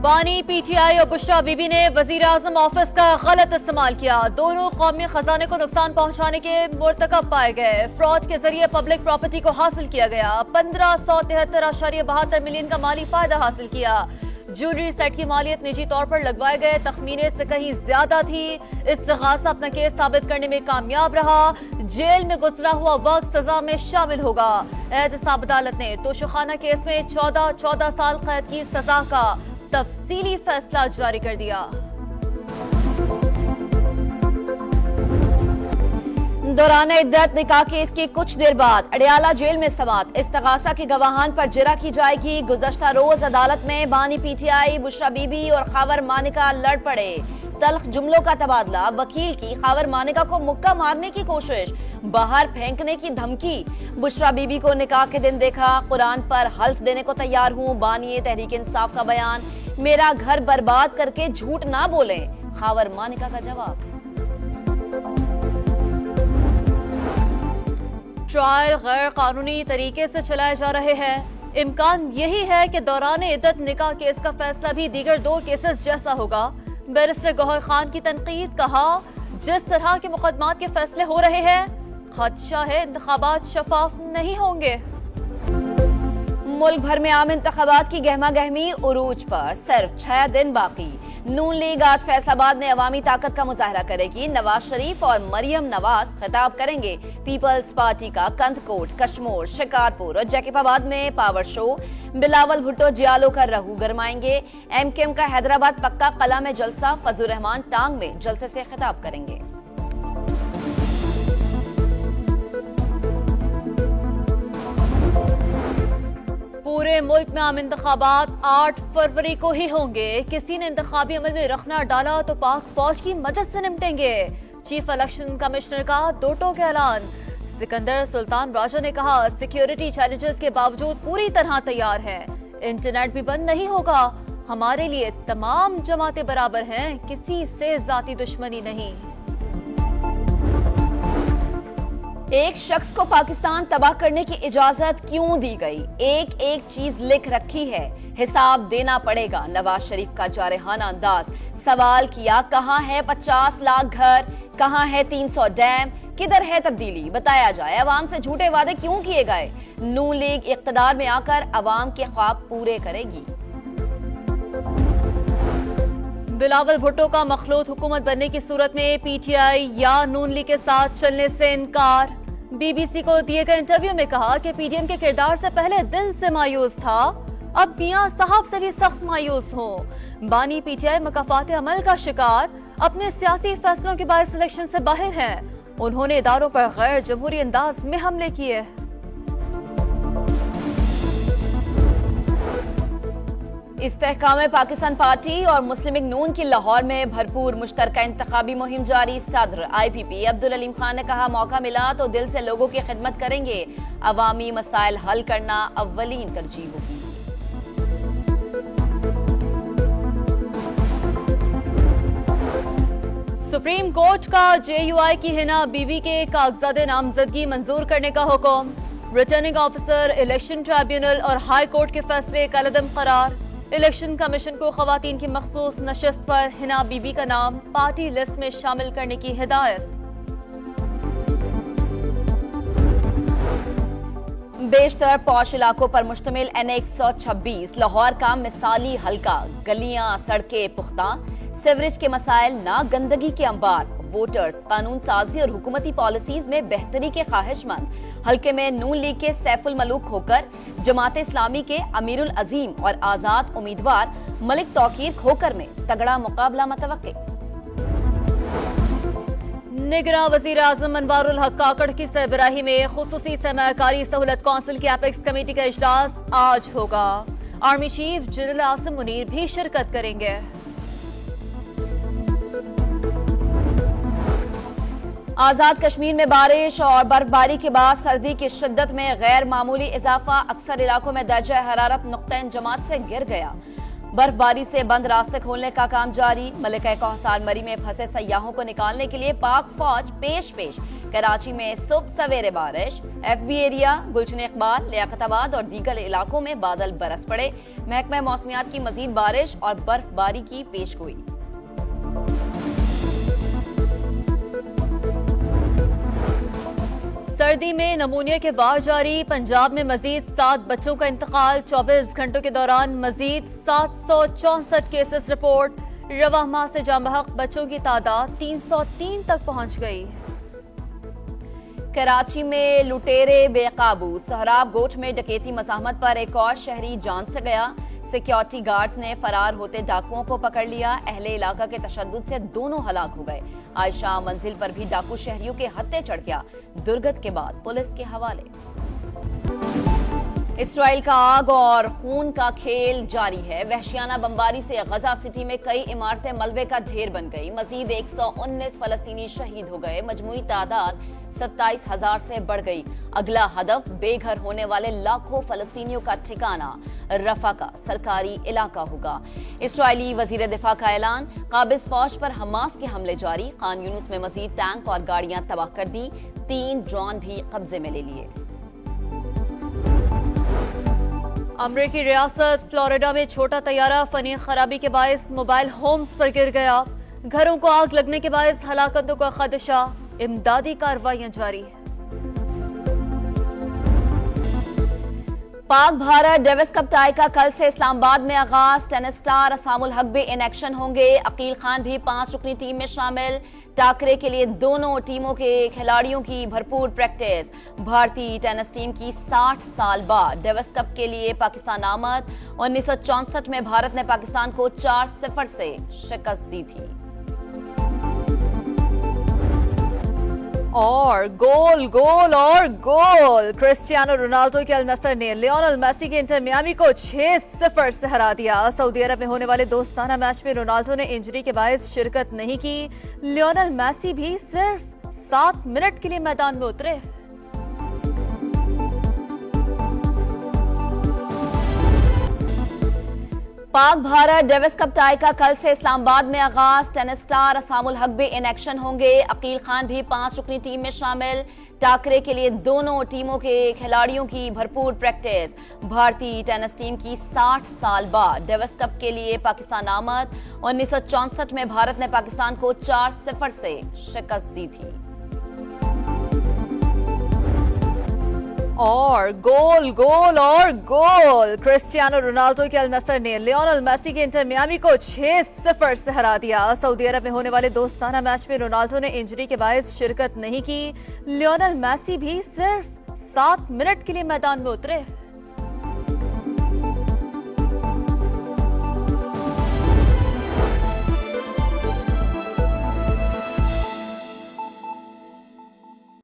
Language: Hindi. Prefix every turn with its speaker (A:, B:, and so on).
A: बानी पीटीआई और बुशरा बीबी ने वजीर-ए-आज़म ऑफिस का गलत इस्तेमाल किया। दोनों कौमी खजाने को नुकसान पहुंचाने के मुर्तकब पाए गए। फ्रॉड के जरिए पब्लिक प्रॉपर्टी को हासिल किया गया। 1573.72 मिलियन का माली फायदा हासिल किया। ज्वेलरी सेट की मालियत निजी तौर पर लगवाए गए तखमीने से कहीं ज्यादा थी। इस्तिगासा अपना केस साबित करने में कामयाब रहा। जेल में गुजरा हुआ वक्त सजा में शामिल होगा। एहतसाब अदालत ने तोशाखाना केस में 14 साल कैद की सजा का तफसीली फैसला जारी कर दिया। दौरान इद्दत निकाह केस के कुछ देर बाद अडियाला जेल में समाअत। इस्तिगासा के गवाहान पर जिरा की जाएगी। गुज़श्ता रोज अदालत में बानी पीटीआई, बुशरा बीबी और खावर मानिका लड़ पड़े। तल्ख जुमलों का तबादला। वकील की खावर मानिका को मुक्का मारने की कोशिश, बाहर फेंकने की धमकी। बुशरा बीबी को निकाह के दिन देखा, कुरान पर हल्फ देने को तैयार हूँ। बानी तहरीक इंसाफ का बयान, मेरा घर बर्बाद करके झूठ ना बोले। खावर मानिका का जवाब। ट्रायल गैर कानूनी तरीके से चलाए जा रहे हैं। इम्कान यही है कि दौरान इद्दत निकाह केस का फैसला भी दीगर 2 केसेस जैसा होगा। बैरिस्टर गौहर खान की तनकीद, कहा जिस तरह के मुकदमात के फैसले हो रहे हैं खदशा है इंतखाबात शफाफ नहीं होंगे। मुल्क भर में आम इंतखाबात की गहमा गहमी उरूज पर, सिर्फ 6 दिन बाकी। नून लीग आज फैसलाबाद में अवामी ताकत का मुजाहरा करेगी। नवाज शरीफ और मरियम नवाज खिताब करेंगे। पीपल्स पार्टी का कंदकोट, कश्मोर, शिकारपुर और जैकबाबाद में पावर शो। बिलावल भुट्टो जियालो का रहू गरमाएंगे। एमकेएम का हैदराबाद पक्का कला में जलसा। फजलुर रहमान टांग में जलसे से खिताब करेंगे। पूरे मुल्क में आम इंतखाबात 8 फरवरी को ही होंगे। किसी ने इंतखाबी अमल में रखना डाला तो पाक फौज की मदद से निपटेंगे। चीफ इलेक्शन कमिश्नर का 2 टोक ऐलान। सिकंदर सुल्तान राजा ने कहा सिक्योरिटी चैलेंजेस के बावजूद पूरी तरह तैयार है। इंटरनेट भी बंद नहीं होगा। हमारे लिए तमाम जमातें बराबर हैं, किसी से जाती दुश्मनी नहीं। एक शख्स को पाकिस्तान तबाह करने की इजाजत क्यों दी गई? एक चीज लिख रखी है, हिसाब देना पड़ेगा। नवाज शरीफ का जारहाना अंदाज। सवाल किया कहां है 50 लाख घर, कहां है 300 डैम, किधर है तब्दीली? बताया जाए अवाम से झूठे वादे क्यों किए गए? नून लीग इख्तिदार में आकर अवाम के ख्वाब पूरे करेगी। बिलावल भुट्टो का मखलूत हुकूमत बनने की सूरत में पीटीआई या नून लीग के साथ चलने से इनकार। बीबीसी को दिए गए इंटरव्यू में कहा कि पीडीएम के किरदार से पहले दिल से मायूस था, अब मियां साहब से भी सख्त मायूस हो। बानी पीटीआई मकाफात अमल का शिकार, अपने सियासी फैसलों के बायस इलेक्शन से बाहर हैं। उन्होंने इदारों पर गैर जमहूरी अंदाज में हमले किए। इस्तेहकाम पाकिस्तान पार्टी और मुस्लिम लीग नून की लाहौर में भरपूर मुश्तरका इंतखाबी मुहिम जारी। सदर IPP अब्दुल अलीम खान ने कहा मौका मिला तो दिल से लोगों की खिदमत करेंगे। अवामी मसाइल हल करना अव्वलीन तरजीह होगी। सुप्रीम कोर्ट का JUI की हिना बीवी के कागजात नामजदगी मंजूर करने का हुक्म। रिटर्निंग ऑफिसर, इलेक्शन ट्रिब्यूनल और हाई कोर्ट के फैसले कलअदम करार। इलेक्शन कमीशन को खवातीन की मखसूस नशस्त पर हिना बीबी का नाम पार्टी लिस्ट में शामिल करने की हिदायत। बेशतर पौश इलाकों पर मुश्तमिल NA-126 लाहौर का मिसाली हल्का। गलियां, सड़कें पुख्ता, सीवरेज के मसाइल ना, गंदगी के अंबार। वोटर्स कानून साजी और हुकूमती पॉलिसीज में बेहतरी के ख्वाहिशमंद। हल्के में नून लीग के सैफुल मलूक खोकर, जमात इस्लामी के अमीरुल अजीम और आजाद उम्मीदवार मलिक तौकीर खोकर में तगड़ा मुकाबला मुतवक्के। निगरां वजीर आजम अनवारुल हक काकड़ की सरबराही में खुसूसी सरमायाकारी सहूलत कौंसिल की एपेक्स कमेटी का इजलास आज होगा। Army chief general Asim Munir भी शिरकत करेंगे। आजाद कश्मीर में बारिश और बर्फबारी के बाद सर्दी की शिद्दत में गैर मामूली इजाफा। अक्सर इलाकों में दर्जा हरारत नुक्ता जमात से गिर गया। बर्फबारी से बंद रास्ते खोलने का काम जारी। मलिका कौसार मरी में फंसे सयाहों को निकालने के लिए पाक फौज पेश।
B: कराची में सुबह सवेरे बारिश, FB एरिया, गुलशन इकबाल, लियाकताबाद और दीगर इलाकों में बादल बरस पड़े। महकमा मौसमियात की मजीद बारिश और बर्फबारी की पेशगोई।
A: सर्दी में नमूनिया के बार जारी, पंजाब में मजीद 7 बच्चों का इंतकाल। 24 घंटों के दौरान मजीद 764 केसेस रिपोर्ट। रवाह माह से जामबहक बच्चों की तादाद 303 तक पहुंच गई।
B: कराची में लुटेरे बेकाबू, सहराब गोठ में डकैती मज़ाहमत पर एक और शहरी जान से गया। सिक्योरिटी गार्ड्स ने फरार होते डाकुओं को पकड़ लिया। अहले इलाका के तशद्दुद से दोनों हलाक हो गए। आयशा मंजिल पर भी डाकू शहरियों के हत्थे चढ़ गया। दुर्गत के बाद पुलिस के हवाले। इसराइल का आग और खून का खेल जारी है। वहशियाना बमबारी से गजा सिटी में कई इमारतें मलबे का ढेर बन गई। मजीद 119 फलस्तीनी शहीद हो गए। मजमूई तादाद 27,000 से बढ़ गई। अगला हदफ बेघर होने वाले लाखों फलस्तीनियों का ठिकाना रफा का सरकारी इलाका होगा। इसराइली वजीर दिफा का ऐलान। काबिज फौज पर हमास के हमले जारी। खान यूनुस में मजीद टैंक और गाड़ियां तबाह कर दी। 3 ड्रोन भी कब्जे में ले लिए।
A: अमरीकी रियासत फ्लोरिडा में छोटा तैयारा फनी खराबी के बायस मोबाइल होम्स पर गिर गया। घरों को आग लगने के बायस हलाकतों का खदशा। इमदादी कार्रवाइयां जारी।
B: Pak Bharat Davis cup tie का कल से इस्लामाबाद में आगाज। टेनिस स्टार असामुल हक भी इन एक्शन होंगे। अकील खान भी 5 रुकनी टीम में शामिल। टाकरे के लिए दोनों टीमों के खिलाड़ियों की भरपूर प्रैक्टिस। भारतीय टेनिस टीम की 60 साल बाद डेविस कप के लिए पाकिस्तान आमद। 1964 में भारत ने पाकिस्तान को 4-0 से शिकस्त दी थी।
A: और गोल गोल और गोल, क्रिस्टियानो रोनाल्डो के अल नसर ने लियोनेल मेसी के इंटर मियामी को 6-0 से हरा दिया। सऊदी अरब में होने वाले दोस्ताना मैच में रोनाल्डो ने इंजरी के बायस शिरकत नहीं की। लियोनेल मेसी भी सिर्फ 7 मिनट के लिए मैदान में उतरे।
B: Pak Bharat Davis cup tie का कल से इस्लामाबाद में आगाज। टेनिस स्टार असामुल हक भी इन एक्शन होंगे। अकील खान भी 5 रुकनी टीम में शामिल। टाकरे के लिए दोनों टीमों के खिलाड़ियों की भरपूर प्रैक्टिस। भारतीय टेनिस टीम की 60 साल बाद डेविस कप के लिए पाकिस्तान आमद। 1964 में भारत ने पाकिस्तान को 4-0 से शिकस्त दी थी।
A: और गोल गोल और गोल, क्रिस्टियानो रोनाल्डो के अल नसर ने लियोनेल मेसी के इंटर मियामी को 6-0 से हरा दिया। सऊदी अरब में होने वाले दोस्ताना मैच में रोनाल्डो ने इंजरी के बायस शिरकत नहीं की। लियोनेल मेसी भी सिर्फ 7 मिनट के लिए मैदान में उतरे।